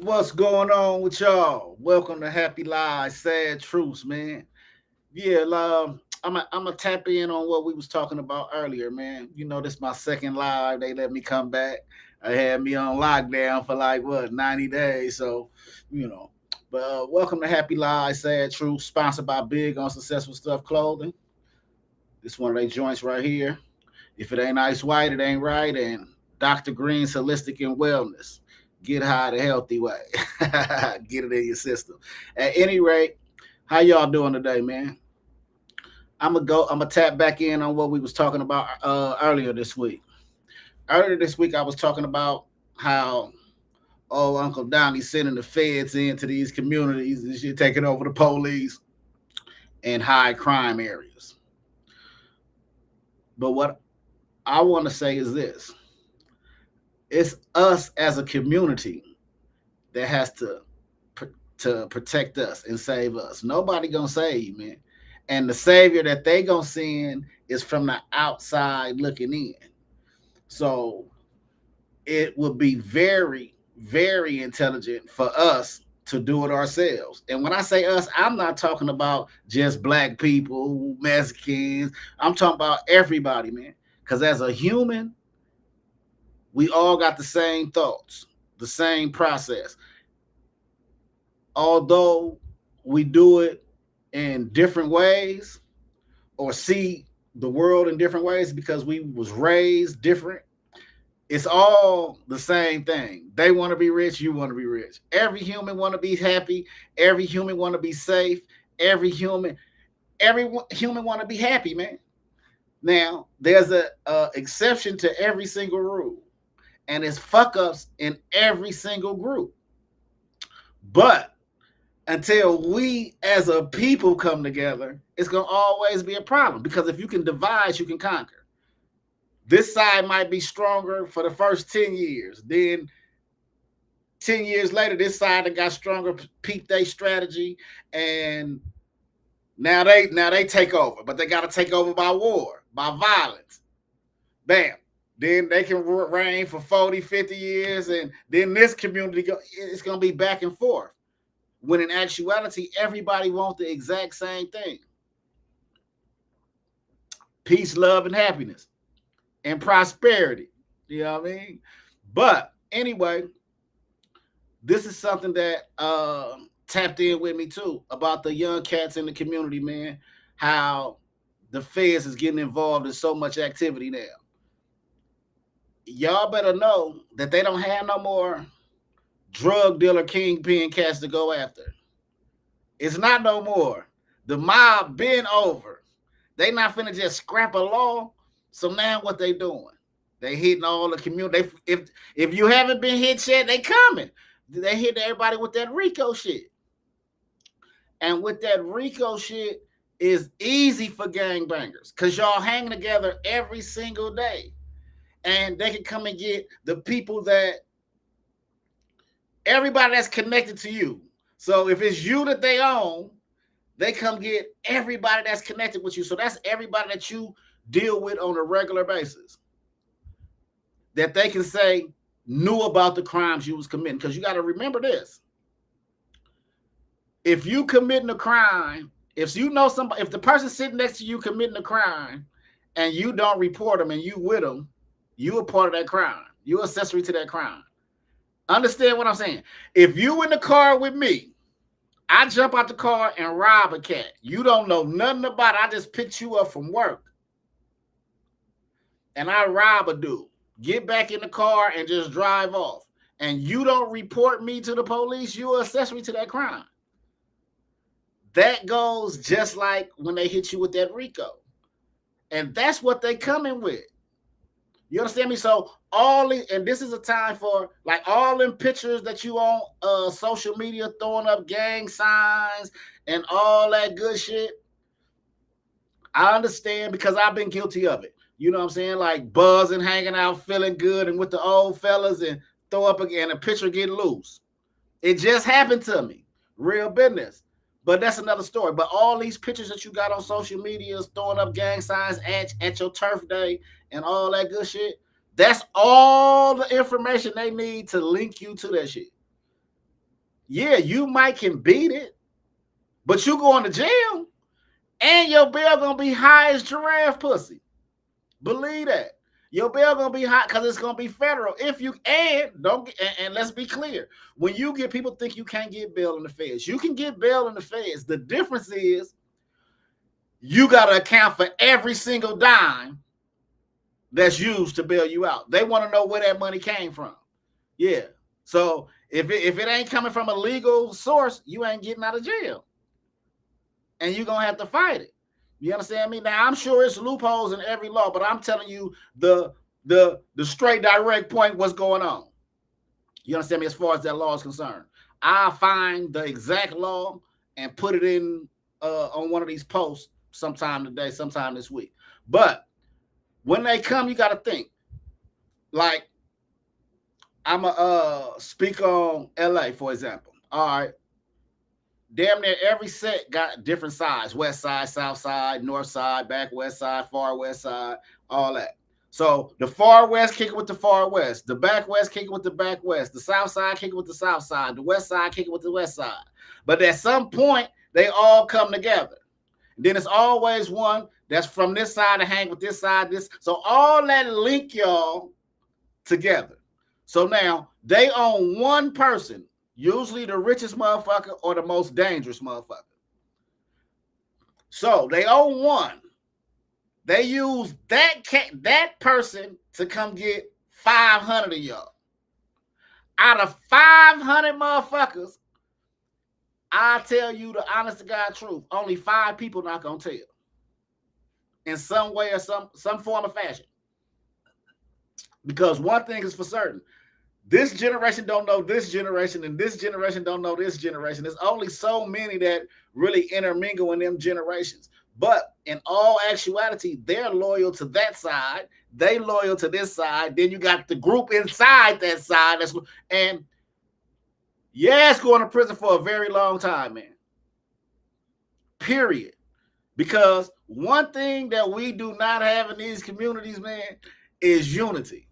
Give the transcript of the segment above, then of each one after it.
What's going on with y'all? Welcome to Happy Lies, Sad Truths, man. Yeah, I'm gonna tap in on what we was talking about earlier, man. You know, this my second live. They let me come back. I had me on lockdown for like what 90 days, so you know. But welcome to Happy Lies, Sad Truths, sponsored by Big on Successful Stuff Clothing. This one of they joints right here. If it ain't ice white, it ain't right. And Dr. Green's Holistic and Wellness. Get high the healthy way. Get it in your system. At any rate, how y'all doing today, man? I'm gonna tap back in on what we was talking about earlier this week. Earlier this week, I was talking about how Uncle Donnie sending the feds into these communities and shit, taking over the police and high crime areas. But what I want to say is this: it's us as a community that has to protect us and save us. Nobody gonna save you, man. And the savior that they gonna send is from the outside looking in. So it would be very, very intelligent for us to do it ourselves. And when I say us, I'm not talking about just black people, Mexicans. I'm talking about everybody, man. Because as a human, we all got the same thoughts, the same process. Although we do it in different ways or see the world in different ways because we was raised different, it's all the same thing. They want to be rich, you want to be rich. Every human want to be happy, every human want to be safe, every human want to be happy, man. Now there's a exception to every single rule, and it's fuck ups in every single group. But until we as a people come together, it's going to always be a problem, because if you can divide, you can conquer. This side might be stronger for the first 10 years. Then 10 years later, this side that got stronger, peep their strategy, and now they take over, but they got to take over by war, by violence. Bam. Then they can reign for 40, 50 years, and then this community, it's going to be back and forth. When in actuality, everybody wants the exact same thing: peace, love, and happiness, and prosperity. You know what I mean? But anyway, this is something that tapped in with me too about the young cats in the community, man. How the feds is getting involved in so much activity now. Y'all better know that they don't have no more drug dealer kingpin cats to go after. It's not no more. The mob been over. They not finna just scrap a law. So now what they doing? They hitting all the community. If you haven't been hit yet, they coming. They hit everybody with that Rico shit. And with that Rico shit is easy for gangbangers, because y'all hang together every single day. And they can come and get the people that everybody that's connected to you. So if it's you that they own, they come get everybody that's connected with you. So that's everybody that you deal with on a regular basis, that they can say knew about the crimes you was committing. Because you got to remember this: if you committing a crime, if you know somebody, if the person sitting next to you committing a crime, and you don't report them and you with them, you a part of that crime. You accessory to that crime. Understand what I'm saying? If you in the car with me, I jump out the car and rob a cat. You don't know nothing about it. I just picked you up from work and I rob a dude. Get back in the car and just drive off. And you don't report me to the police, you're accessory to that crime. That goes just like when they hit you with that Rico. And that's what they coming with. You understand me? So and this is a time for like all them pictures that you on social media throwing up gang signs and all that good shit. I understand, because I've been guilty of it. You know what I'm saying? Like buzzing, hanging out, feeling good, and with the old fellas, and throw up again, a picture get loose. It just happened to me. Real business. But that's another story. But all these pictures that you got on social media throwing up gang signs at your turf day and all that good shit, that's all the information they need to link you to that shit. Yeah, you might can beat it, but you going to jail and your bail gonna be high as giraffe pussy. Believe that. Your bail gonna be high because it's gonna be federal. If you and don't get, and let's be clear, when you get people think you can't get bail in the feds, you can get bail in the feds. The difference is you gotta account for every single dime that's used to bail you out. They want to know where that money came from. Yeah. So if it ain't coming from a legal source, you ain't getting out of jail. And you're gonna have to fight it. You understand me? Now I'm sure it's loopholes in every law, but I'm telling you the straight direct point what's going on. You understand me as far as that law is concerned. I'll find the exact law and put it in on one of these posts sometime today, sometime this week. But when they come, you got to think. Like, I'm a speak on LA, for example. All right. Damn near every set got different sides: west side, south side, north side, back west side, far west side, all that. So the far west kick it with the far west, the back west kick it with the back west, the south side kick it with the south side, the west side kick it with the west side. But at some point, they all come together. Then it's always one that's from this side to hang with this side, this. So all that link y'all together. So now they own one person, usually the richest motherfucker or the most dangerous motherfucker. So they own one. They use that person to come get 500 of y'all. Out of 500 motherfuckers, I tell you the honest to God truth, only 5 people not gonna tell. In some way or some form of fashion. Because one thing is for certain. This generation don't know this generation, and this generation don't know this generation. There's only so many that really intermingle in them generations. But in all actuality, they're loyal to that side. They loyal to this side. Then you got the group inside that side. And yes, going to prison for a very long time, man. Period. Because one thing that we do not have in these communities, man, is unity.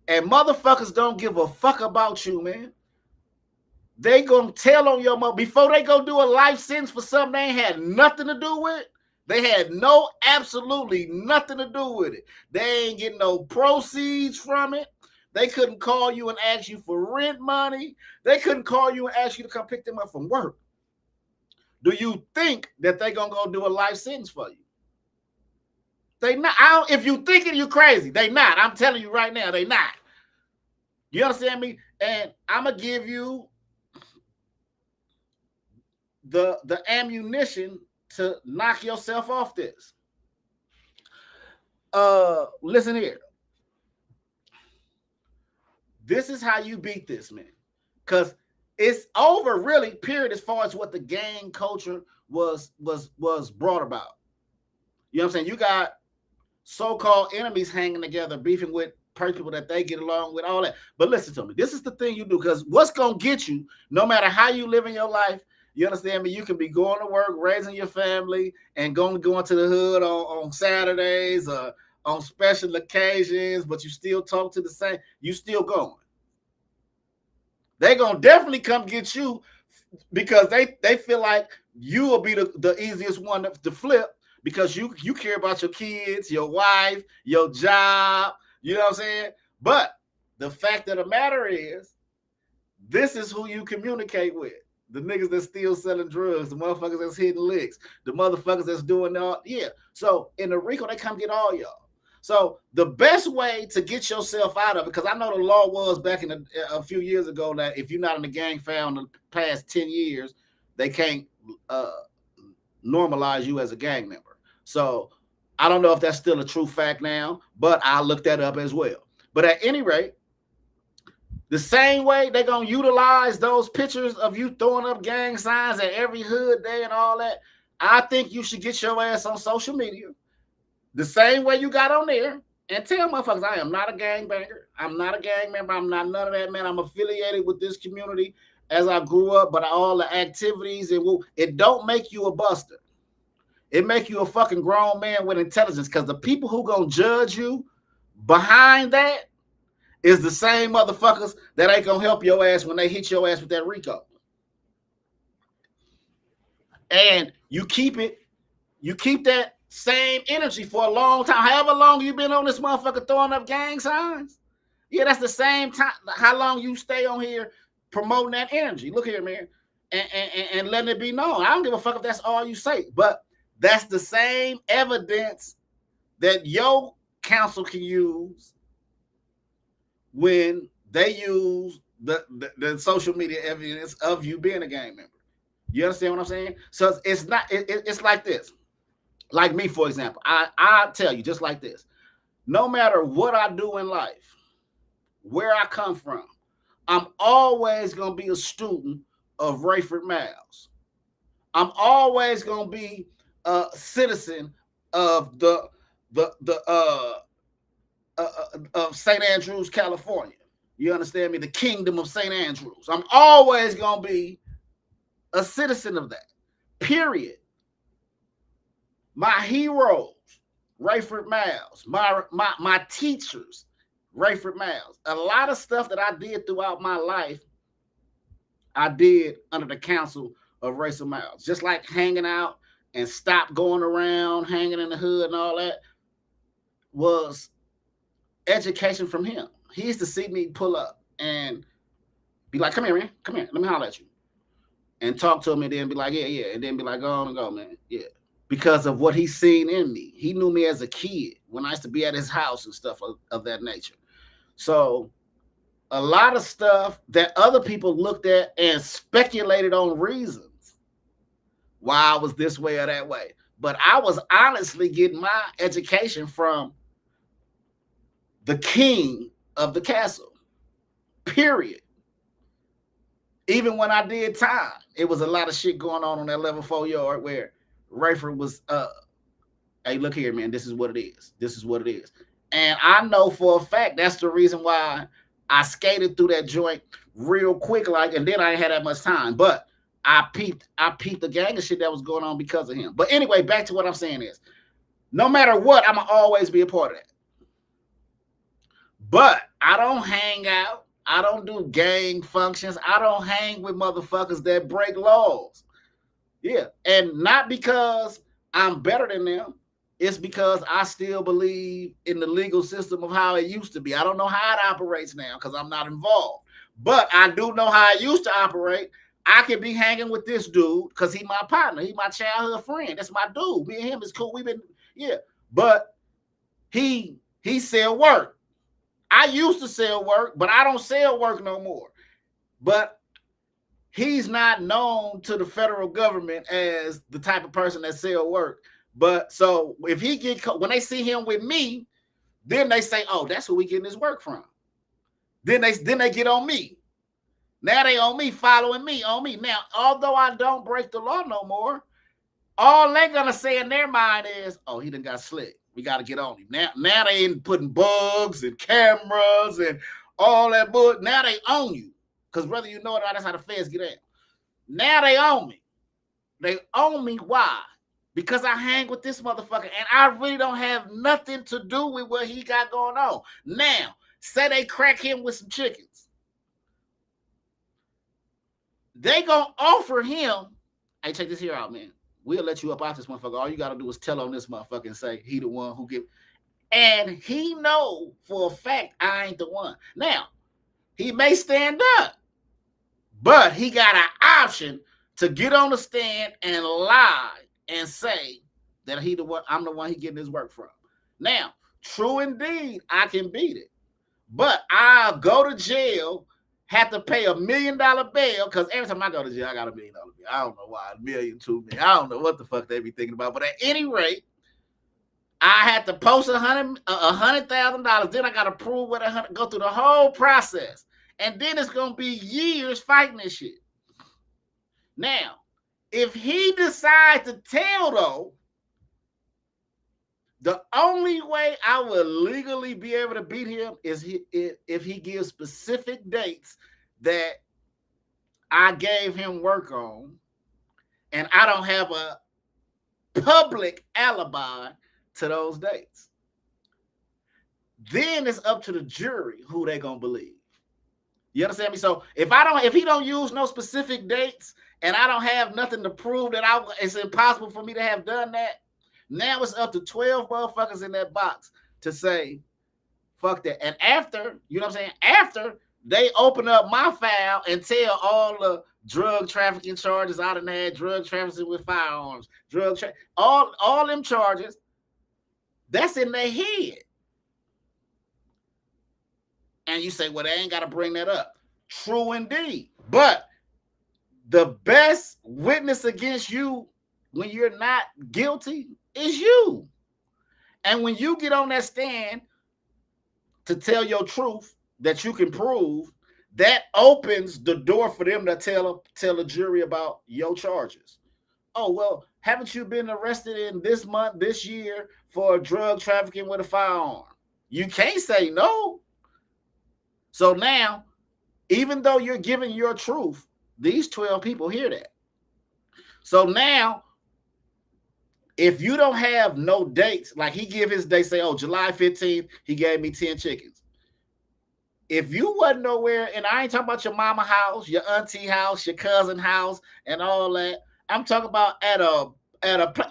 And motherfuckers don't give a fuck about you, man. They gonna tell on your mother before they go do a life sentence for something they ain't had nothing to do with. They had absolutely nothing to do with it. They ain't getting no proceeds from it. They couldn't call you and ask you for rent money. They couldn't call you and ask you to come pick them up from work. Do you think that they gonna go do a life sentence for you? They not. If you thinking you crazy, they not. I'm telling you right now, they not. You understand me? And I'm gonna give you the ammunition to knock yourself off this. Listen here. This is how you beat this, man. Because it's over, really, period, as far as what the gang culture was brought about. You know what I'm saying? You got so-called enemies hanging together, beefing with people that they get along with, all that. But listen to me. This is the thing you do, because what's going to get you, no matter how you live in your life, you understand me? You can be going to work, raising your family, and going to the hood on Saturdays or on special occasions, but you still talk to the same. You still going. They're going to definitely come get you because they feel like you will be the easiest one to flip, because you care about your kids, your wife, your job. You know what I'm saying? But the fact of the matter is, this is who you communicate with. The niggas that's still selling drugs, the motherfuckers that's hitting licks, the motherfuckers that's doing all. Yeah. So in the RICO, they come get all y'all. So the best way to get yourself out of it, because I know the law was back in a few years ago that if you're not in the gang found in the past 10 years, they can't normalize you as a gang member. So I don't know if that's still a true fact now, but I'll look that up as well. But at any rate, the same way they're going to utilize those pictures of you throwing up gang signs at every hood day and all that, I think you should get your ass on social media the same way you got on there and tell motherfuckers, I am not a gangbanger. I'm not a gang member. I'm not none of that, man. I'm affiliated with this community as I grew up, but all the activities, it don't make you a buster. It make you a fucking grown man with intelligence, because the people who gonna judge you behind that is the same motherfuckers that ain't gonna help your ass when they hit your ass with that RICO. And you keep that same energy for a long time. However long you've been on this motherfucker throwing up gang signs. Yeah, that's the same time. How long you stay on here promoting that energy. Look here, man. And letting it be known. I don't give a fuck if that's all you say. But that's the same evidence that your council can use when they use the social media evidence of you being a gang member. You understand what I'm saying? So it's not. It's like this. Like me, for example. I tell you just like this. No matter what I do in life, where I come from, I'm always gonna be a student of Rayford Miles. I'm always gonna be a citizen of the of St. Andrews, California. You understand me? The kingdom of St. Andrews. I'm always gonna be a citizen of that. Period. My heroes, Rayford Miles. My teachers, Rayford Miles. A lot of stuff that I did throughout my life, I did under the counsel of Rayford Miles. Just like hanging out and stop going around, hanging in the hood and all that, was education from him. He used to see me pull up and be like, come here, man. Come here. Let me holler at you. And talk to him and then be like, yeah. And then be like, go on and go, man. Yeah. Because of what he's seen in me. He knew me as a kid when I used to be at his house and stuff of that nature. So a lot of stuff that other people looked at and speculated on reasons why I was this way or that way. But I was honestly getting my education from the king of the castle, period. Even when I did time, it was a lot of shit going on that level 4 yard where Rayford was, hey, look here, man, this is what it is. This is what it is. And I know for a fact that's the reason why I skated through that joint real quick, like, and then I didn't have that much time. But I peeped the gang of shit that was going on because of him. But anyway, back to what I'm saying is, no matter what, I'm gonna always be a part of that. But I don't hang out. I don't do gang functions. I don't hang with motherfuckers that break laws. Yeah. And not because I'm better than them. It's because I still believe in the legal system of how it used to be. I don't know how it operates now because I'm not involved. But I do know how it used to operate. I could be hanging with this dude because he's my partner. He's my childhood friend. That's my dude. Me and him is cool. We've been, yeah. But he sell work. I used to sell work, but I don't sell work no more. But he's not known to the federal government as the type of person that sell work. But so if he get when they see him with me, then they say, "Oh, that's who we getting his work from." Then they get on me. Now they on me, following me on me. Now, although I don't break the law no more, all they're gonna say in their mind is, "Oh, he done got slick. We got to get on him." Now they ain't putting bugs and cameras and all that bull. Now they own you. Because whether you know it or not, that's how the feds get in. Now they own me. They own me. Why? Because I hang with this motherfucker and I really don't have nothing to do with what he got going on. Now, say they crack him with some chickens. They gonna offer him, hey, check this here out, man. We'll let you up out this motherfucker. All you got to do is tell on this motherfucker and say he the one who give. And he know for a fact I ain't the one. Now, he may stand up, but he got an option to get on the stand and lie and say that he the one, I'm the one he getting his work from. Now, true indeed, I can beat it. But I'll go to jail, have to pay $1 million bail, because every time I go to jail, I got $1 million bail. I don't know why, $1 million, $2 million. I don't know what the fuck they be thinking about. But at any rate, I had to post $100,000. Then I got to prove what go through the whole process. And then it's going to be years fighting this shit. Now, if he decides to tell, though, the only way I will legally be able to beat him is if he gives specific dates that I gave him work on, and I don't have a public alibi to those dates. Then it's up to the jury who they gonna believe. You understand me? So if he don't use no specific dates and I don't have nothing to prove that it's impossible for me to have done that. Now it's up to 12 motherfuckers in that box to say, fuck that. And after, you know what I'm saying? After they open up my file and tell all the drug trafficking charges I done had, drug trafficking with firearms, all them charges, that's in their head. And you say, well, they ain't got to bring that up. True indeed. But the best witness against you when you're not guilty is you. And when you get on that stand to tell your truth that you can prove, that opens the door for them to tell a jury about your charges. Oh, well, haven't you been arrested in this month, this year for drug trafficking with a firearm? You can't say no. So now, even though you're giving your truth, these 12 people hear that. So now, if you don't have no dates, like he give his date, say, oh, July 15th, he gave me 10 chickens. If you wasn't nowhere, and I ain't talking about your mama house, your auntie house, your cousin house, and all that. I'm talking about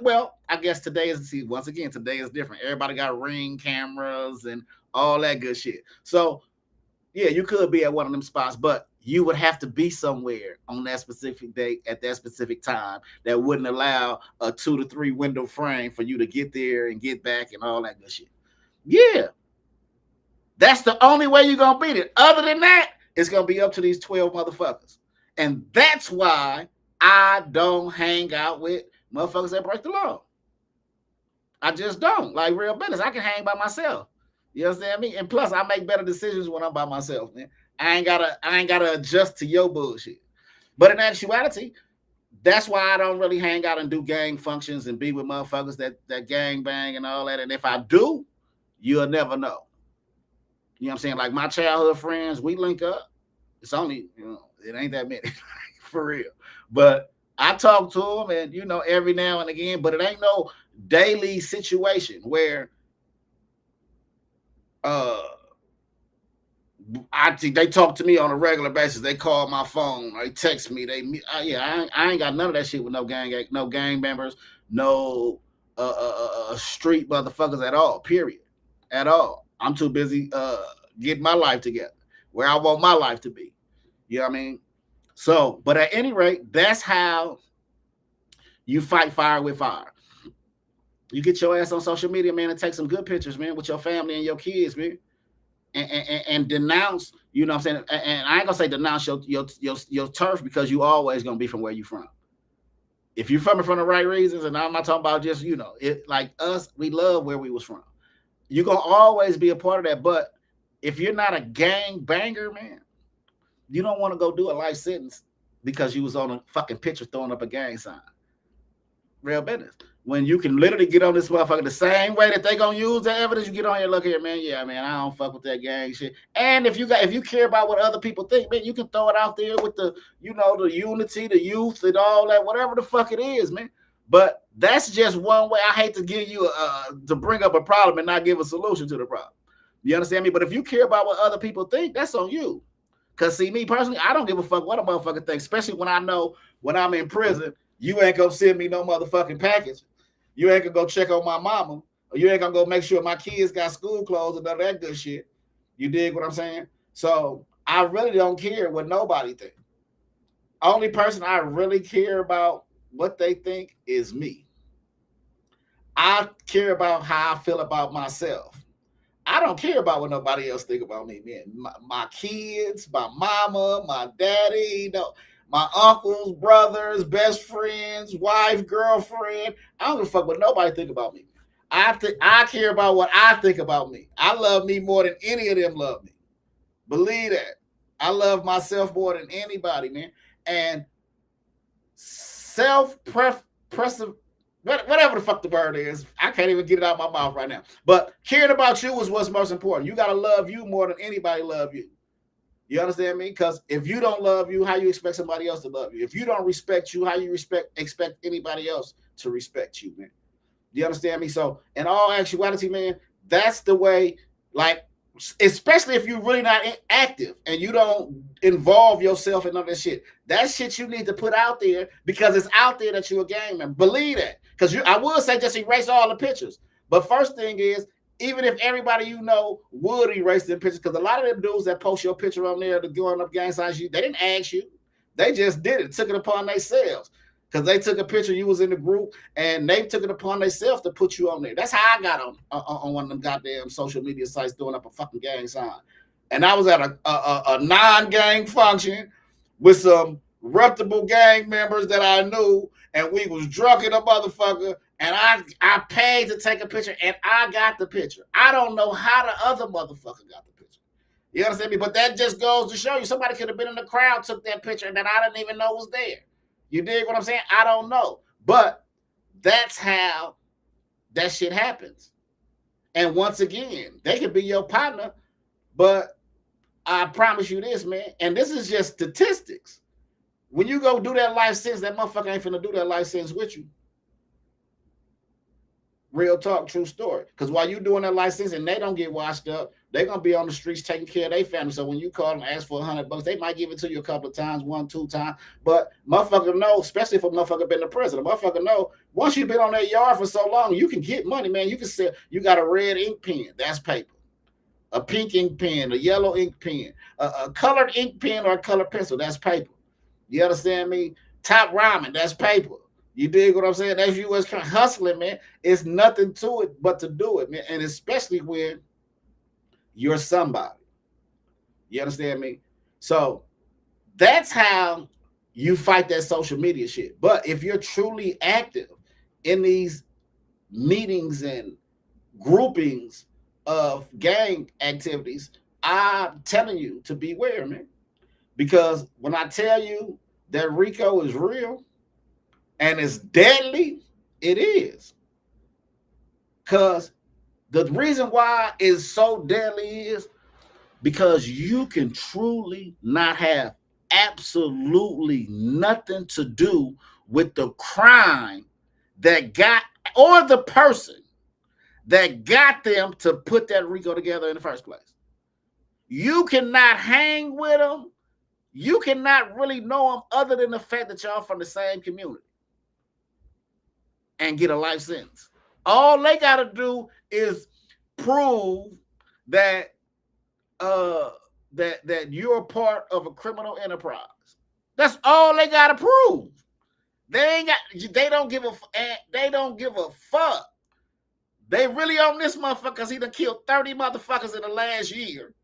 well, I guess today is different. Everybody got Ring cameras and all that good shit. So yeah, you could be at one of them spots, but you would have to be somewhere on that specific date at that specific time that wouldn't allow a 2 to 3 window frame for you to get there and get back and all that good shit. Yeah. That's the only way you're going to beat it. Other than that, it's going to be up to these 12 motherfuckers. And that's why I don't hang out with motherfuckers that break the law. I just don't. Like real business. I can hang by myself. You understand me? And plus, I make better decisions when I'm by myself, man. I ain't gotta adjust to your bullshit. But in actuality, that's why I don't really hang out and do gang functions and be with motherfuckers that gang bang and all that. And if I do, you'll never know. You know what I'm saying? Like my childhood friends, we link up. It's only, it ain't that many for real. But I talk to them and, every now and again, but it ain't no daily situation where I think they talk to me on a regular basis. They call my phone, they text me. I ain't got none of that shit with no gang members, no street motherfuckers at all. Period, at all. I'm too busy getting my life together where I want my life to be. You know what I mean? So, but at any rate, that's how you fight fire with fire. You get your ass on social media, man, and take some good pictures, man, with your family and your kids, man. And denounce, you know what I'm saying? And I ain't gonna say denounce your turf because you always gonna be from where you from. If you're from it for the right reasons, and I'm not talking about just, it like us, we love where we was from. You're gonna always be a part of that. But if you're not a gang banger, man, you don't want to go do a life sentence because you was on a fucking picture throwing up a gang sign. Real business. When you can literally get on this motherfucker the same way that they gonna use the evidence, you get on here, look here, man. Yeah, man, I don't fuck with that gang shit. And if you care about what other people think, man, you can throw it out there with the, the unity, the youth, and all that, whatever the fuck it is, man. But that's just one way. I hate to give you to bring up a problem and not give a solution to the problem. You understand me? But if you care about what other people think, that's on you. Cause see, me personally, I don't give a fuck what a motherfucker thinks, especially when I know when I'm in prison, you ain't gonna send me no motherfucking package. You ain't gonna go check on my mama, or you ain't gonna go make sure my kids got school clothes and none of that good shit. You dig what I'm saying? So I really don't care what nobody thinks. Only person I really care about what they think is me. I care about how I feel about myself. I don't care about what nobody else think about me, man. My kids, my mama, my daddy, my uncles, brothers, best friends, wife, girlfriend. I don't give a fuck what nobody think about me. I care about what I think about me. I love me more than any of them love me. Believe that. I love myself more than anybody, man. And self-preservation, whatever the fuck the word is, I can't even get it out of my mouth right now. But caring about you is what's most important. You got to love you more than anybody love you. You understand me? Because if you don't love you, how you expect somebody else to love you? If you don't respect you, how you expect anybody else to respect you, man? Do you understand me? So in all actuality, man, that's the way, like especially if you're really not active and you don't involve yourself in none of that shit. That shit you need to put out there because it's out there that you're a gang member. Believe that. Because I would say just erase all the pictures. But first thing is, even if everybody you know would erase their pictures, because a lot of them dudes that post your picture on there to going up gang signs, they didn't ask you. They just did it, took it upon themselves. Because they took a picture, you was in the group, and they took it upon themselves to put you on there. That's how I got on one of them goddamn social media sites doing up a fucking gang sign. And I was at a non-gang function with some reputable gang members that I knew, and we was drunk in a motherfucker, and I paid to take a picture, and I got the picture. I don't know how the other motherfucker got the picture. You understand me? But that just goes to show you somebody could have been in the crowd, took that picture, and then I didn't even know was there. You dig what I'm saying? I don't know. But that's how that shit happens. And once again, they could be your partner, but I promise you this, man, and this is just statistics. When you go do that life sentence, that motherfucker ain't finna do that life sentence with you. Real talk, true story. Because while you doing that life sentence and they don't get washed up, they're gonna be on the streets taking care of their family. So when you call and ask for $100, they might give it to you a couple of times, 1, 2 times. But motherfucker know, especially if a motherfucker been to prison, a motherfucker know once you've been on that yard for so long, you can get money, man. You can say you got a red ink pen, that's paper. A pink ink pen, a yellow ink pen, a colored ink pen or a colored pencil, that's paper. You understand me? Top ramen, that's paper. You dig what I'm saying? That's you was hustling, man. It's nothing to it but to do it, man. And especially when you're somebody. You understand me? So that's how you fight that social media shit. But if you're truly active in these meetings and groupings of gang activities, I'm telling you to beware, man. Because when I tell you that RICO is real and it's deadly, it is. Because the reason why it's so deadly is because you can truly not have absolutely nothing to do with the crime that got, or the person that got them to put that RICO together in the first place. You cannot hang with them. You cannot really know them other than the fact that y'all from the same community and get a life sentence. All they got to do is prove that that you're part of a criminal enterprise. That's all they got to prove. They don't give a fuck. They really on this motherfucker because he done killed 30 motherfuckers in the last year.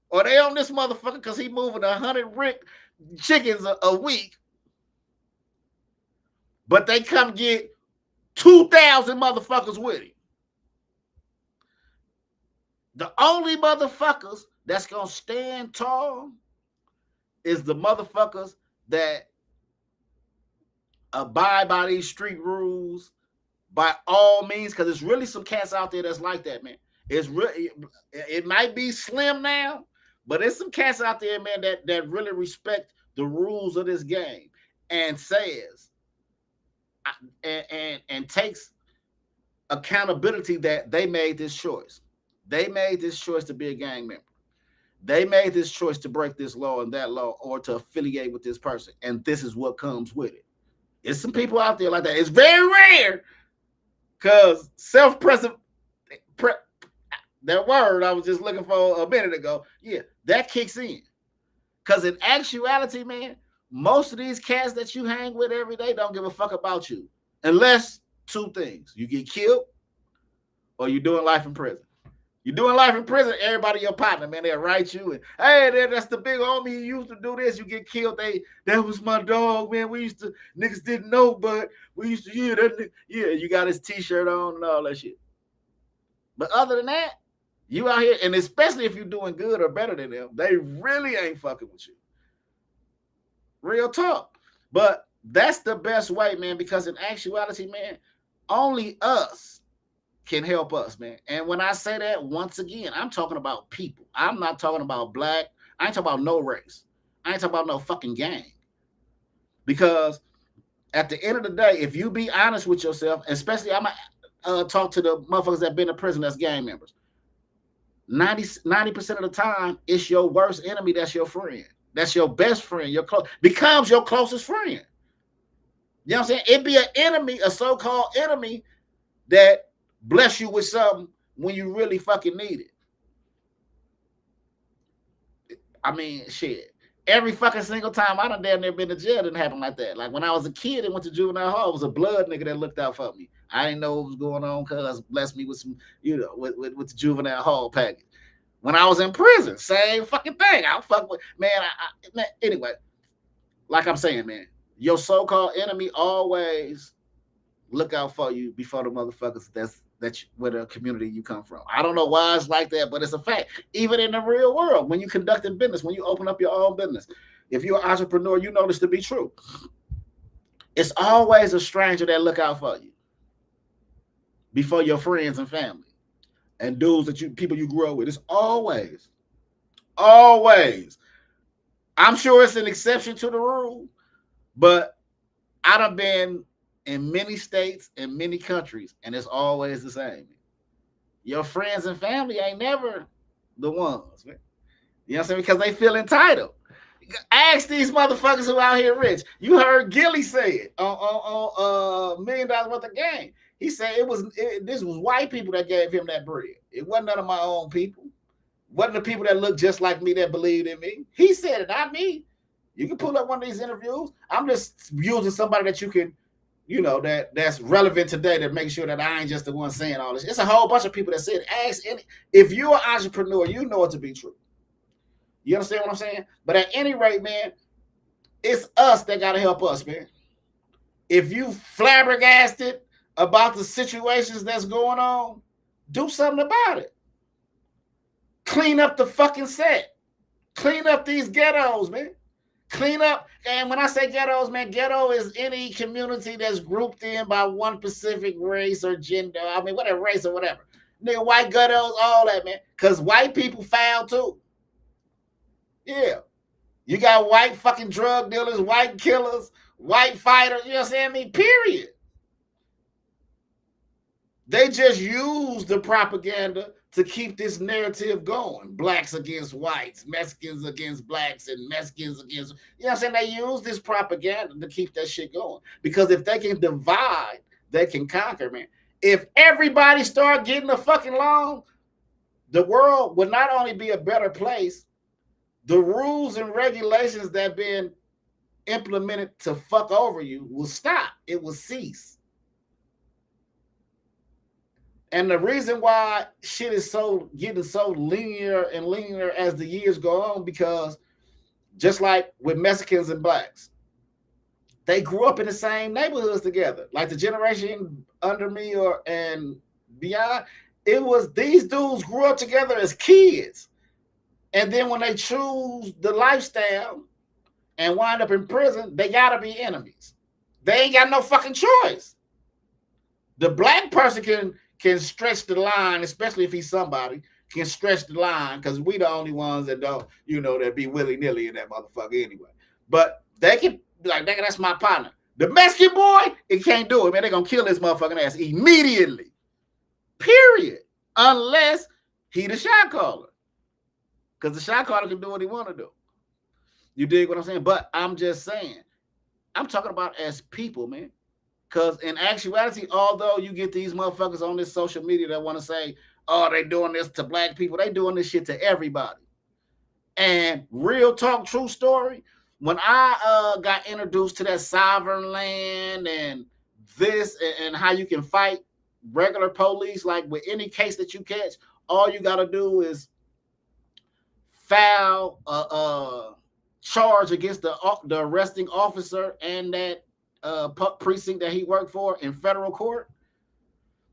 Or they on this motherfucker because he moving 100 chickens a week. But they come get 2,000 motherfuckers with him. The only motherfuckers that's going to stand tall is the motherfuckers that abide by these street rules by all means, because there's really some cats out there that's like that, man. It's really, it might be slim now, but there's some cats out there, man, that really respect the rules of this game and says and takes accountability that they made this choice. They made this choice to be a gang member. They made this choice to break this law and that law, or to affiliate with this person, and this is what comes with it. There's some people out there like that. It's very rare, because that word I was just looking for a minute ago, yeah, that kicks in. Because in actuality, man, most of these cats that you hang with every day don't give a fuck about you. Unless two things. You get killed or you're doing life in prison. You're doing life in prison, everybody your partner, man, they'll write you and, hey, that's the big homie, you used to do this, you get killed, that was my dog, man, niggas didn't know, but we used to, you got his t-shirt on and all that shit. But other than that, you out here, and especially if you're doing good or better than them, they really ain't fucking with you. Real talk. But that's the best way, man, because in actuality, man, only us can help us, man. And when I say that, once again, I'm talking about people. I'm not talking about black. I ain't talking about no race. I ain't talking about no fucking gang. Because at the end of the day, if you be honest with yourself, especially I'm going to talk to the motherfuckers that been in prison as gang members. 90% of the time, it's your worst enemy that's your friend. That's your best friend. Becomes your closest friend. You know what I'm saying? It'd be an enemy, a so-called enemy, that bless you with something when you really fucking need it. I mean, shit. Every fucking single time I done damn near been to jail didn't happen like that. Like when I was a kid and went to juvenile hall, it was a blood nigga that looked out for me. I didn't know what was going on because blessed me with some, with the juvenile hall package. When I was in prison, same fucking thing. I'll fuck with man. Anyway, like I'm saying, man, your so-called enemy always look out for you before the motherfuckers that's where the community you come from. I don't know why it's like that, but it's a fact. Even in the real world, when you conducting business, when you open up your own business, if you're an entrepreneur, you know this to be true. It's always a stranger that look out for you before your friends and family and dudes that people you grew up with. It's always. I'm sure it's an exception to the rule, but I done been in many states and many countries, and it's always the same. Your friends and family ain't never the ones, man. You know what I'm saying? Because they feel entitled. Ask these motherfuckers who out here rich. You heard Gilly say it on $1 Million Worth of Game. He said this was white people that gave him that bread. It wasn't none of my own people. It wasn't the people that looked just like me that believed in me. He said it, not me. You can pull up one of these interviews. I'm just using somebody that you can, that's relevant today to make sure that I ain't just the one saying all this. It's a whole bunch of people that said, if you're an entrepreneur, you know it to be true. You understand what I'm saying? But at any rate, man, it's us that got to help us, man. If you flabbergasted about the situations that's going on, do something about it. Clean up the fucking set. Clean up these ghettos, man. Clean up. And when I say ghettos, man, ghetto is any community that's grouped in by one specific race or gender. I mean, whatever race or whatever. Nigga, white ghettos, all that, man. Because white people foul too. Yeah. You got white fucking drug dealers, white killers, white fighters, you know what I'm saying? I mean, period. They just use the propaganda to keep this narrative going. Blacks against whites, Mexicans against blacks, and Mexicans against, you know what I'm saying? They use this propaganda to keep that shit going. Because if they can divide, they can conquer, man. If everybody start getting the fucking along, the world would not only be a better place, the rules and regulations that have been implemented to fuck over you will stop. It will cease. And the reason why shit is getting so linear and linear as the years go on, because just like with Mexicans and blacks, they grew up in the same neighborhoods together. Like the generation under me and beyond, it was these dudes grew up together as kids. And then when they choose the lifestyle and wind up in prison, they gotta be enemies. They ain't got no fucking choice. The black person can stretch the line, especially if he's somebody, can stretch the line, because we the only ones that don't, that be willy-nilly in that motherfucker anyway. But they can be like, nigga, that's my partner. The Mexican boy, it can't do it, man. They're gonna kill his motherfucking ass immediately. Period. Unless he the shot caller. Because the shot caller can do what he want to do. You dig what I'm saying? But I'm just saying, I'm talking about as people, man. Because in actuality, although you get these motherfuckers on this social media that want to say, oh, they doing this to black people, they doing this shit to everybody. And real talk, true story, when I got introduced to that sovereign land and this and how you can fight regular police, like with any case that you catch, all you got to do is file charge against the arresting officer and that precinct that he worked for in federal court.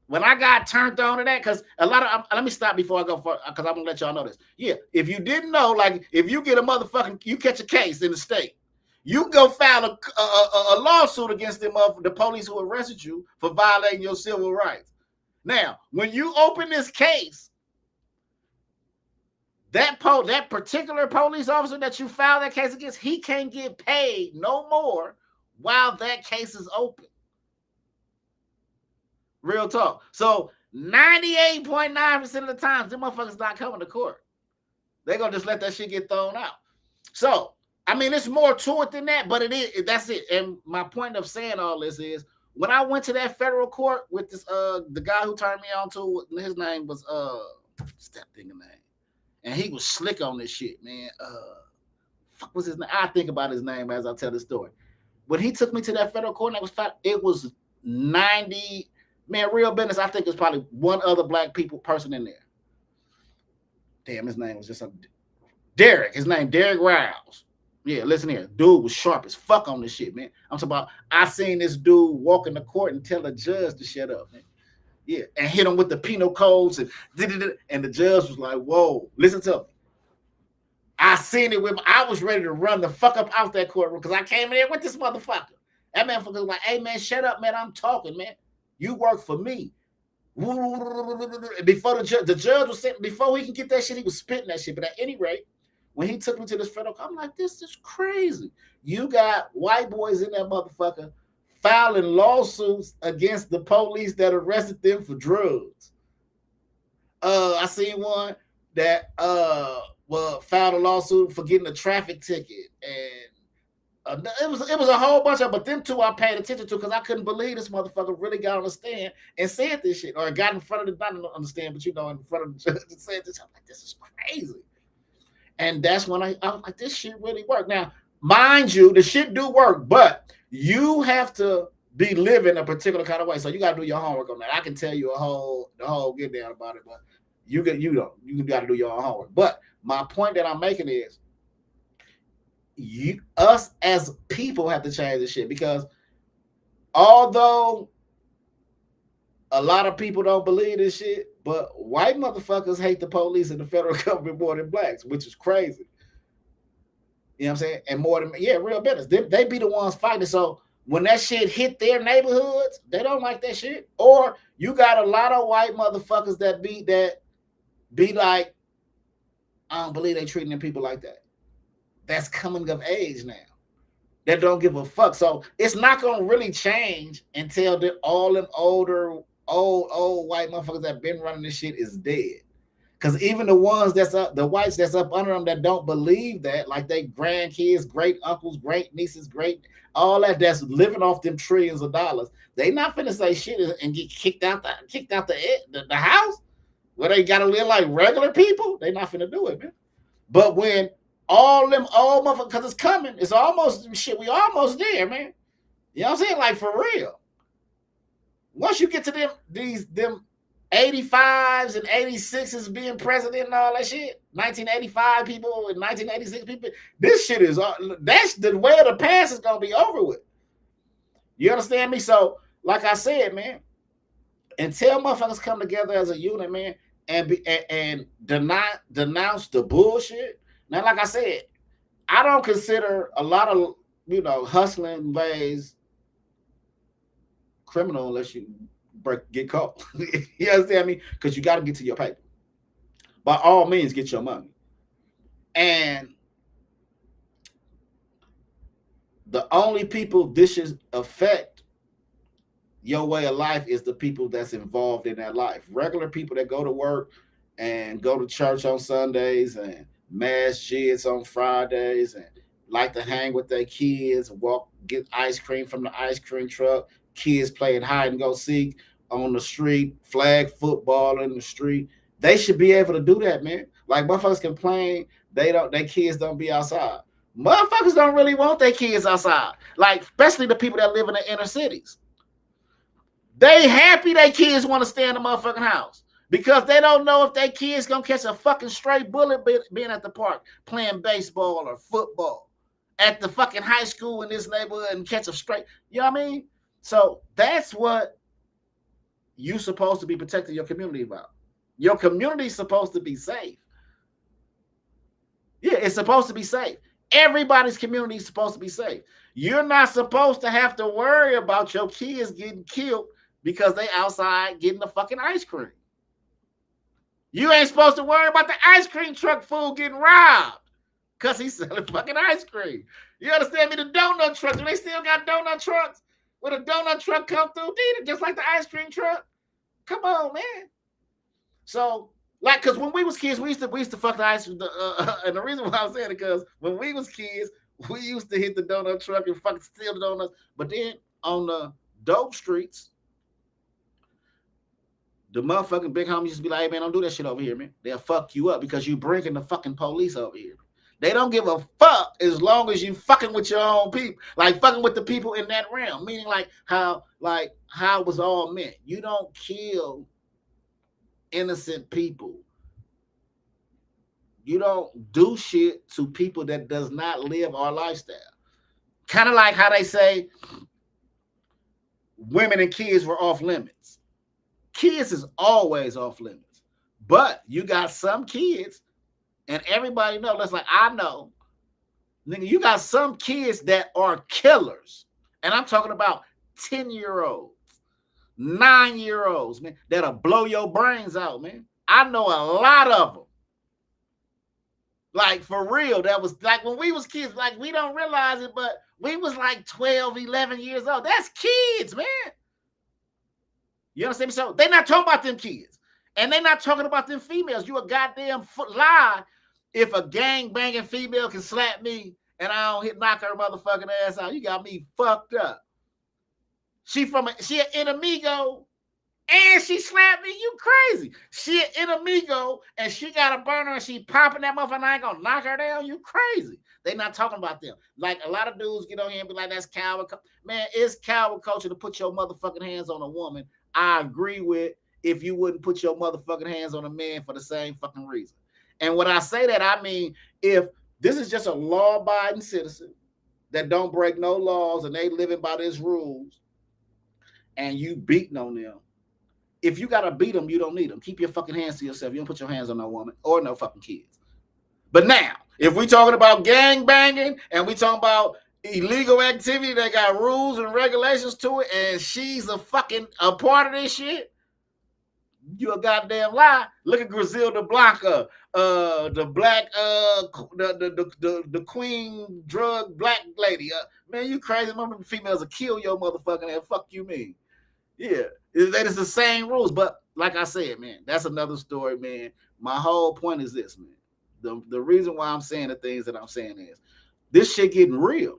When I got turned on to that, because a lot of, let me stop before I go, because I'm gonna let y'all know this. Yeah, if you didn't know, like if you get a motherfucking, you catch a case in the state, you can go file a lawsuit against them of the police who arrested you for violating your civil rights. Now, when you open this case, that particular police officer that you filed that case against, he can't get paid no more while that case is open. Real talk. So 98.9% of the times, them motherfuckers not coming to court. They're gonna just let that shit get thrown out. So, I mean, it's more to it than that, but it is, that's it. And my point of saying all this is when I went to that federal court with this the guy who turned me on to, his name was what's that thing name? And he was slick on this shit, man. Fuck was his name? I think about his name as I tell the story. When he took me to that federal court, it was 90, man, real business. I think there's probably one other black person in there. Damn, his name was just Derek. His name Derek Rouse. Yeah, listen here. Dude was sharp as fuck on this shit, man. I'm talking about, I seen this dude walk in the court and tell the judge to shut up, man. Yeah, and hit him with the penal codes and the judge was like, whoa, listen to me. I seen it with I was ready to run the fuck up out that courtroom because I came in there with this motherfucker. That motherfucker was like, hey man, shut up, man. I'm talking, man. You work for me. Before the judge was sitting, before he can get that shit, he was spitting that shit. But at any rate, when he took me to this federal, I'm like, this is crazy. You got white boys in that motherfucker filing lawsuits against the police that arrested them for drugs. I seen one that filed a lawsuit for getting a traffic ticket, and it was a whole bunch of. But them two I paid attention to because I couldn't believe this motherfucker really got on the stand and said this shit, or got in front of the, I don't understand, but in front of the judge and said this. I'm like, this is crazy. And that's when I was like, this shit really worked. Now, mind you, the shit do work, but you have to be living a particular kind of way. So you got to do your homework on that. I can tell you the whole get down about it, but you got to do your own homework. But my point that I'm making is, us as people have to change this shit, because although a lot of people don't believe this shit, but white motherfuckers hate the police and the federal government more than blacks, which is crazy. You know what I'm saying? And more than, real business. They be the ones fighting. So when that shit hit their neighborhoods, they don't like that shit. Or you got a lot of white motherfuckers that be like, I don't believe they treating them people like that. That's coming of age now. That don't give a fuck. So it's not gonna really change until all them old white motherfuckers that been running this shit is dead. Because even the ones the whites that's up under them that don't believe that, like they grandkids, great uncles, great nieces, all that's living off them trillions of dollars, they not finna say shit and get kicked out the house where they gotta live like regular people. They not finna do it, man. But when all them old motherfuckers, because it's coming, it's almost shit. We almost there, man. You know what I'm saying? Like, for real. Once you get to them 85s and 86s being president and all that shit, 1985 people and 1986 people, this shit is, that's the way of the past is gonna be over with. You understand me? So, like I said, man, until motherfuckers come together as a unit, man, and denounce the bullshit. Now, like I said, I don't consider a lot of, hustling ways criminal unless you get caught. You understand me? Because you got to get to your paper. By all means, get your money. And the only people this should affect your way of life is the people that's involved in that life. Regular people that go to work and go to church on Sundays and mass jids on Fridays and like to hang with their kids, get ice cream from the ice cream truck, kids playing hide and go seek on the street, flag football in the street. They should be able to do that, man. Like, motherfuckers complain their kids don't be outside. Motherfuckers don't really want their kids outside. Like, especially the people that live in the inner cities. They happy their kids want to stay in the motherfucking house because they don't know if their kids gonna catch a fucking stray bullet being at the park playing baseball or football at the fucking high school in this neighborhood and catch a stray. You know what I mean? So that's what you're supposed to be protecting your community about. Your community's supposed to be safe. Yeah, it's supposed to be safe. Everybody's community is supposed to be safe. You're not supposed to have to worry about your kids getting killed because they outside getting the fucking ice cream. You ain't supposed to worry about the ice cream truck fool getting robbed because he's selling fucking ice cream. You understand me? The donut truck, do they still got donut trucks? When a donut truck come through, just like the ice cream truck, Come on, man. So, like, cause when we was kids, we used to fuck the ice. And the reason why I'm saying it, because when we was kids, we used to hit the donut truck and fucking steal the donuts. But then on the dope streets, the motherfucking big homies used to be like, hey man, don't do that shit over here, man. They'll fuck you up because you bringing the fucking police over here. They don't give a fuck as long as you fucking with your own people, like fucking with the people in that realm. Meaning like how it was all meant. You don't kill innocent people. You don't do shit to people that does not live our lifestyle. Kind of like how they say women and kids were off limits. Kids is always off limits. But you got some kids, and everybody knows, that's like, I know, nigga, you got some kids that are killers. And I'm talking about 10-year-olds, 9-year-olds, man, that'll blow your brains out, man. I know a lot of them. Like, for real, that was like when we was kids, like, we don't realize it, but we was like 12, 11 years old. That's kids, man. You understand me? So they're not talking about them kids. And they're not talking about them females. You a goddamn lie if a gang banging female can slap me and I don't knock her motherfucking ass out. You got me fucked up. She an enemigo and she slapped me. You crazy. She an enemigo and she got a burner and she popping that motherfucker and I ain't gonna knock her down. You crazy. They not talking about them. Like a lot of dudes get on here and be like, that's coward. Man, it's coward culture to put your motherfucking hands on a woman. I agree with if you wouldn't put your motherfucking hands on a man for the same fucking reason. And when I say that, I mean, if this is just a law-abiding citizen that don't break no laws and they living by these rules and you beating on them, if you got to beat them, you don't need them. Keep your fucking hands to yourself. You don't put your hands on no woman or no fucking kids. But now, if we talking about gang banging and we talking about illegal activity that got rules and regulations to it, and she's a part of this shit, you a goddamn lie. Look at Griselda Blanca, the black, the queen drug black lady. Man, you crazy. Mother females will kill your motherfucking ass. Fuck you mean? Yeah, that is the same rules. But like I said, man, that's another story, man. My whole point is this, man. The reason why I'm saying the things that I'm saying is this shit getting real.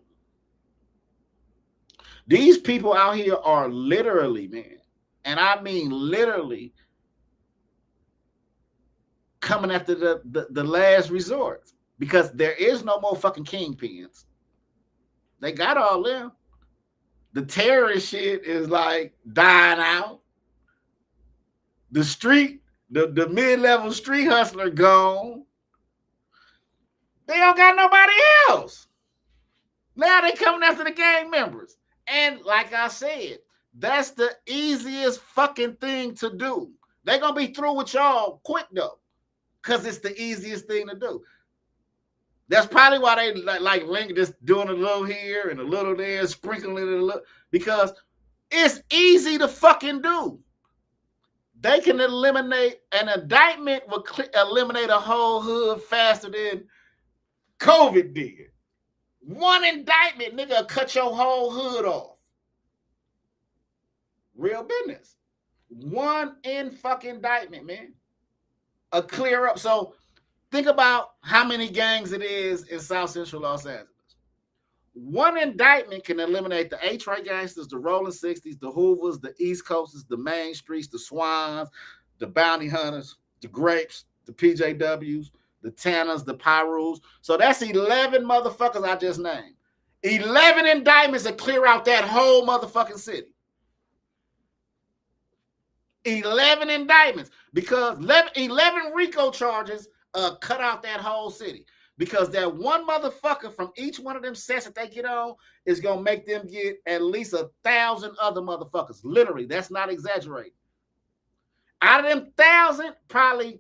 These people out here are literally, man, and I mean literally, coming after the last resort because there is no more fucking kingpins. They got all them. The terrorist shit is like dying out. The street, the mid-level street hustler gone. They don't got nobody else. Now they coming after the gang members. And like I said, that's the easiest fucking thing to do. They're going to be through with y'all quick though, because it's the easiest thing to do. That's probably why they like Link just doing a little here and a little there, sprinkling it a little, because it's easy to fucking do. They can eliminate, an indictment will eliminate a whole hood faster than COVID did. One indictment, nigga, will cut your whole hood off. Real business. One fucking indictment, man. A clear up. So think about how many gangs it is in South Central Los Angeles. One indictment can eliminate the A-Train gangsters, the Rolling 60s, the Hoovers, the East Coasters, the Main Streets, the Swans, the Bounty Hunters, the Grapes, the PJWs, the Tanners, the Pyrus. So that's 11 motherfuckers I just named. 11 indictments to clear out that whole motherfucking city. 11 indictments, because 11 RICO charges cut out that whole city, because that one motherfucker from each one of them sets that they get on is going to make them get at least 1,000 other motherfuckers. Literally, that's not exaggerating. Out of them 1,000, probably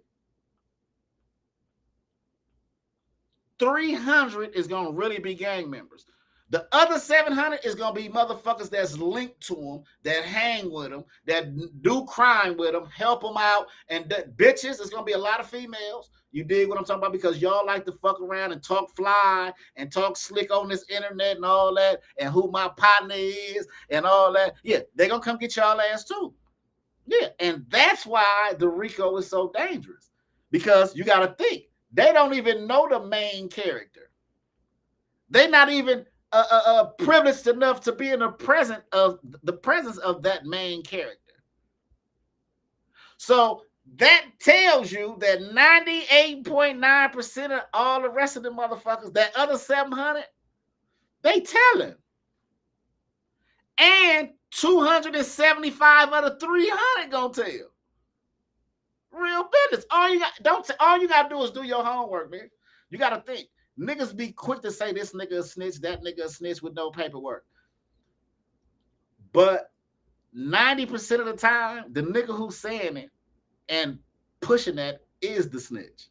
300 is going to really be gang members. The other 700 is going to be motherfuckers that's linked to them, that hang with them, that do crime with them, help them out. And that bitches, it's going to be a lot of females. You dig what I'm talking about? Because y'all like to fuck around and talk fly and talk slick on this internet and all that, and who my partner is and all that. Yeah, they're going to come get y'all ass too. Yeah, and that's why the RICO is so dangerous. Because you got to think, they don't even know the main character. They're not even privileged enough to be in the presence of that main character. So that tells you that 98.9% of all the rest of the motherfuckers, that other 700, they telling. And 275 out of 300 gonna tell. Real business. All you gotta do is do your homework, man. You gotta think. Niggas be quick to say this nigga a snitch, that nigga a snitch with no paperwork. But 90% of the time, the nigga who's saying it and pushing that is the snitch.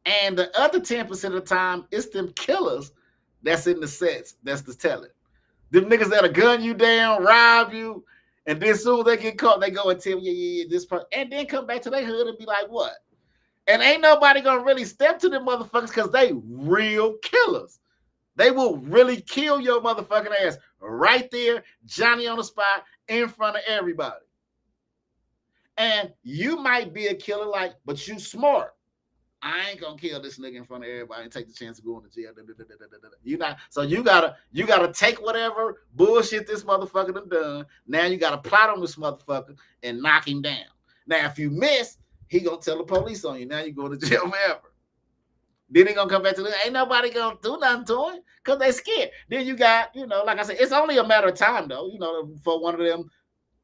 And the other 10% of the time, it's them killers that's in the sets that's the telling. Them niggas that'll gun you down, rob you, and then soon as they get caught, they go and tell you, yeah, this part, and then come back to their hood and be like, what? And ain't nobody gonna really step to them motherfuckers because they real killers. They will really kill your motherfucking ass right there, Johnny on the spot, in front of everybody. And you might be a killer, but you smart. I ain't gonna kill this nigga in front of everybody and take the chance of going to jail. You not, so you gotta take whatever bullshit this motherfucker done. Now you gotta plot on this motherfucker and knock him down. Now if you miss, he gonna tell the police on you. Now you go to jail forever. Then he gonna come back to this. Ain't nobody gonna do nothing to him because they scared. Then you got, like I said, it's only a matter of time though. For one of them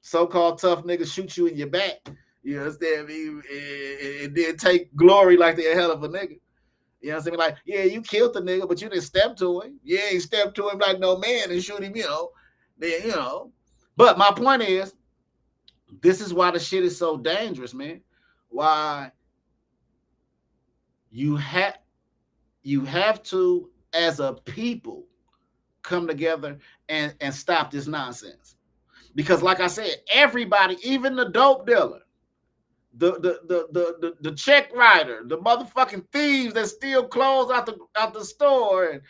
so-called tough niggas shoot you in your back. You understand me? It didn't take glory like they're a hell of a nigga. You know what I'm saying? Like, yeah, you killed the nigga, but you didn't step to him. Yeah, you stepped to him like no man and shoot him, Then, But my point is, this is why the shit is so dangerous, man. Why you have to, as a people, come together and stop this nonsense. Because like I said, everybody, even the dope dealer, the check writer, the motherfucking thieves that steal clothes out the store, and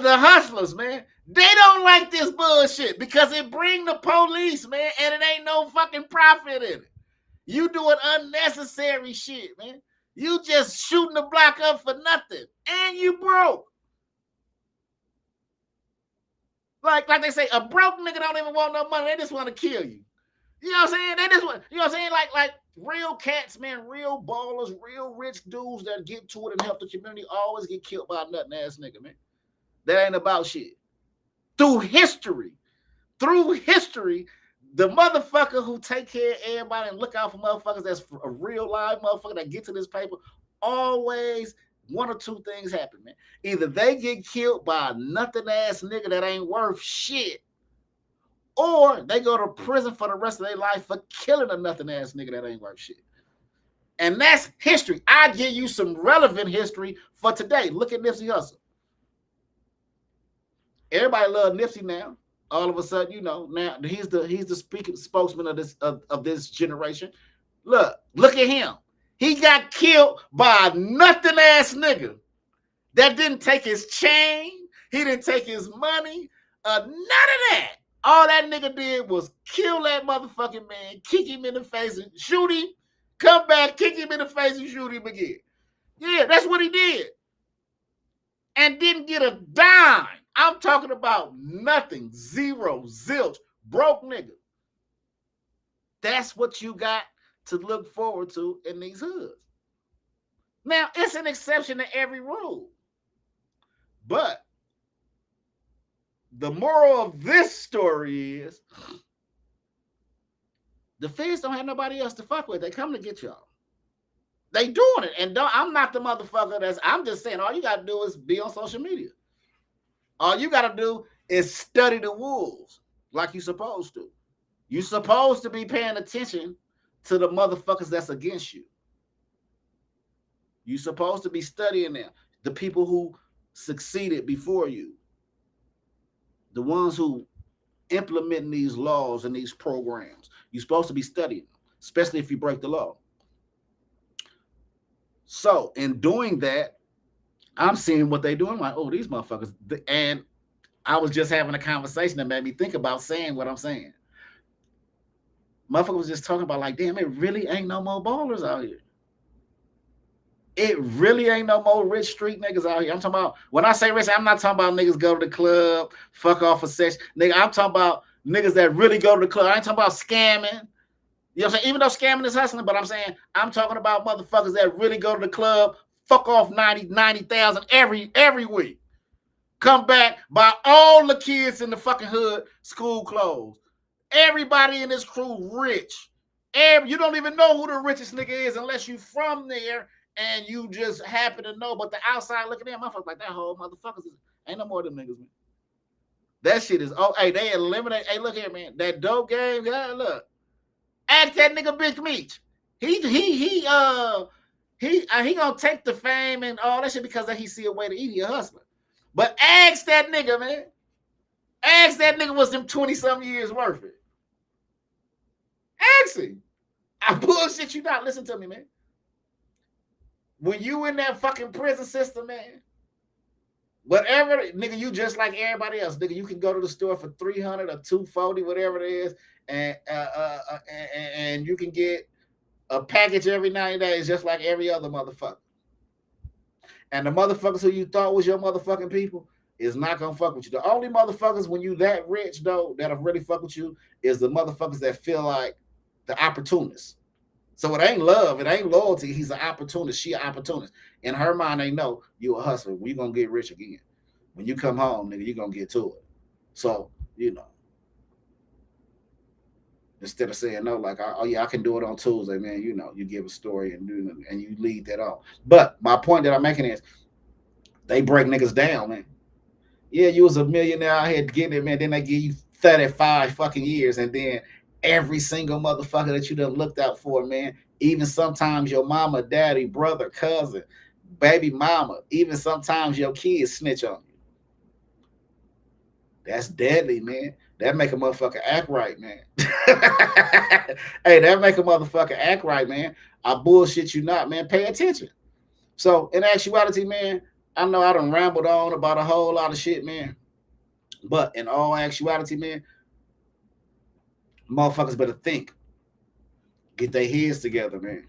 the hustlers, man, they don't like this bullshit because it bring the police, man, and it ain't no fucking profit in it. You doing unnecessary shit, man. You just shooting the block up for nothing, and you broke. Like they say, a broke nigga don't even want no money. They just want to kill you. You know what I'm saying? They just want, like real cats, man, real ballers, real rich dudes that get to it and help the community always get killed by a nothing ass nigga, man. That ain't about shit. Through history, the motherfucker who take care of everybody and look out for motherfuckers that's a real live motherfucker that get to this paper, always one or two things happen, man. Either they get killed by a nothing ass nigga that ain't worth shit, or they go to prison for the rest of their life for killing a nothing ass nigga that ain't worth shit. And that's history. I give you some relevant history for today. Look at Nipsey Hussle. Everybody love Nipsey now. All of a sudden, now he's the spokesman of this generation. Look at him. He got killed by a nothing ass nigga that didn't take his chain. He didn't take his money. None of that. All that nigga did was kill that motherfucking man, kick him in the face and shoot him, come back, kick him in the face and shoot him again. Yeah, that's what he did. And didn't get a dime. I'm talking about nothing, zero, zilch, broke nigga. That's what you got to look forward to in these hoods. Now, it's an exception to every rule. But the moral of this story is the feds don't have nobody else to fuck with. They come to get y'all. They doing it. And I'm not the motherfucker I'm just saying, all you got to do is be on social media. All you got to do is study the wolves like you're supposed to. You're supposed to be paying attention to the motherfuckers that's against you. You're supposed to be studying them. The people who succeeded before you. The ones who implement these laws and these programs. You're supposed to be studying them, especially if you break the law. So in doing that, I'm seeing what they're doing. Like, oh, these motherfuckers. And I was just having a conversation that made me think about saying what I'm saying. Motherfucker was just talking about like, damn, it really ain't no more ballers out here. It really ain't no more rich street niggas out here. I'm talking about, when I say rich, I'm not talking about niggas go to the club, fuck off a sex. Nigga, I'm talking about niggas that really go to the club. I ain't talking about scamming. You know what I'm saying? Even though scamming is hustling, but I'm talking about motherfuckers that really go to the club, fuck off 90,000 every week. Come back, buy all the kids in the fucking hood school clothes. Everybody in this crew rich. You don't even know who the richest nigga is unless you from there and you just happen to know. But the outside looking in, motherfuckers like that whole motherfuckers ain't no more of them niggas, man. That shit is, oh, hey, they eliminate. Hey, look here, man. That dope game, yeah, look. Ask that nigga Big Meech. He gonna take the fame and all that shit because he see a way to eat. He a hustler. But ask that nigga, man. Ask that nigga what's them 20-something years worth it. Ask him. I bullshit you not. Listen to me, man. When you in that fucking prison system, man, whatever, nigga, you just like everybody else, nigga. You can go to the store for $300 or $240, whatever it is, and you can get a package every 90 days, just like every other motherfucker. And the motherfuckers who you thought was your motherfucking people is not gonna fuck with you. The only motherfuckers when you that rich though that'll really fuck with you is the motherfuckers that feel like the opportunists. So it ain't love, it ain't loyalty. He's an opportunist. She an opportunist. In her mind, they know you a hustler. You gonna get rich again. When you come home, nigga, you gonna get to it. So, you know, instead of saying no, like, oh yeah, I can do it on Tuesday, man. You know, you give a story and you lead that on. But my point that I'm making is, they break niggas down, man. Yeah, you was a millionaire out here getting it, man. Then they give you 35 fucking years, and then every single motherfucker that you done looked out for, man. Even sometimes your mama, daddy, brother, cousin, baby mama, even sometimes your kids snitch on you. That's deadly, man. That make a motherfucker act right, man. Hey, that make a motherfucker act right, man. I bullshit you not, man. Pay attention. So, in actuality, man, I know I done rambled on about a whole lot of shit, man. But in all actuality, man, motherfuckers better think. Get their heads together, man.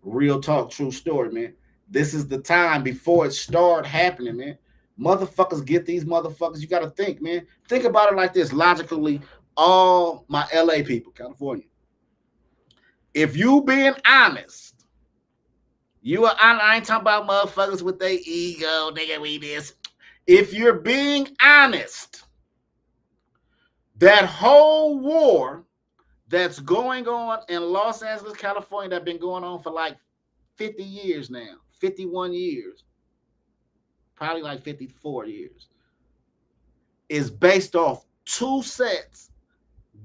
Real talk, true story, man. This is the time before it start happening, man. Motherfuckers get these motherfuckers. You got to think, man. Think about it like this, logically. All my LA people, California. If you being honest, I ain't talking about motherfuckers with their ego, nigga, we this. If you're being honest, that whole war that's going on in Los Angeles, California, that's been going on for like 50 years now, 51 years, probably like 54 years, is based off two sets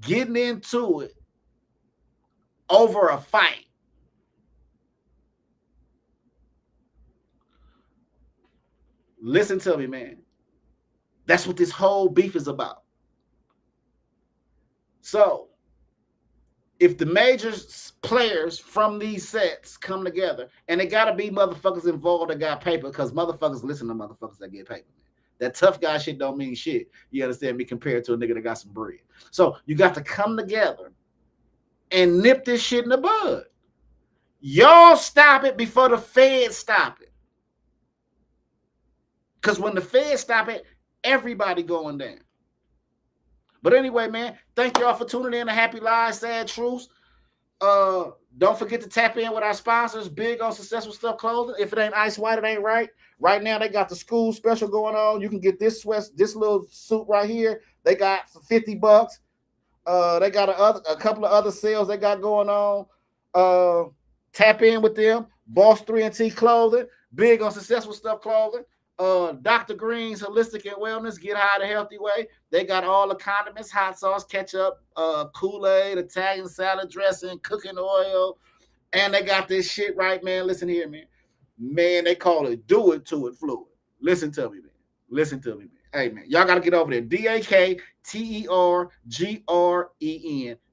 getting into it over a fight. Listen to me, man. That's what this whole beef is about. So, if the major players from these sets come together, and it got to be motherfuckers involved that got paper, because motherfuckers listen to motherfuckers that get paper. That tough guy shit don't mean shit. You understand me? Compared to a nigga that got some bread. So you got to come together and nip this shit in the bud. Y'all stop it before the feds stop it. Because when the feds stop it, everybody going down. But anyway, man, thank y'all for tuning in to Happy Lies, Sad Truths. Don't forget to tap in with our sponsors, Big on Successful Stuff Clothing. If it ain't ice white, it ain't right. Right now, they got the school special going on. You can get this this little suit right here. They got for $50. They got a couple of other sales they got going on. Tap in with them. Boss 3&T Clothing, Big on Successful Stuff Clothing. Dr. Green's Holistic and Wellness, get high the healthy way. They got all the condiments, hot sauce, ketchup, Kool-Aid, Italian salad dressing, cooking oil, and they got this shit right, man. Listen here, man. Man, they call it Do It To It Fluid. Listen to me, man. Listen to me, man. Hey, man, y'all got to get over there. DAKTERGREN.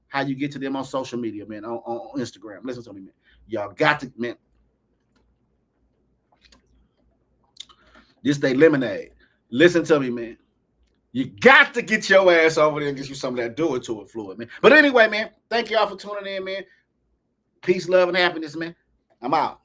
How you get to them on social media, man, on Instagram. Listen to me, man. Y'all got to, man. This they lemonade. Listen to me, man. You got to get your ass over there and get you some of that Do It To It fluid, man. But anyway, man, thank y'all for tuning in, man. Peace, love, and happiness, man. I'm out.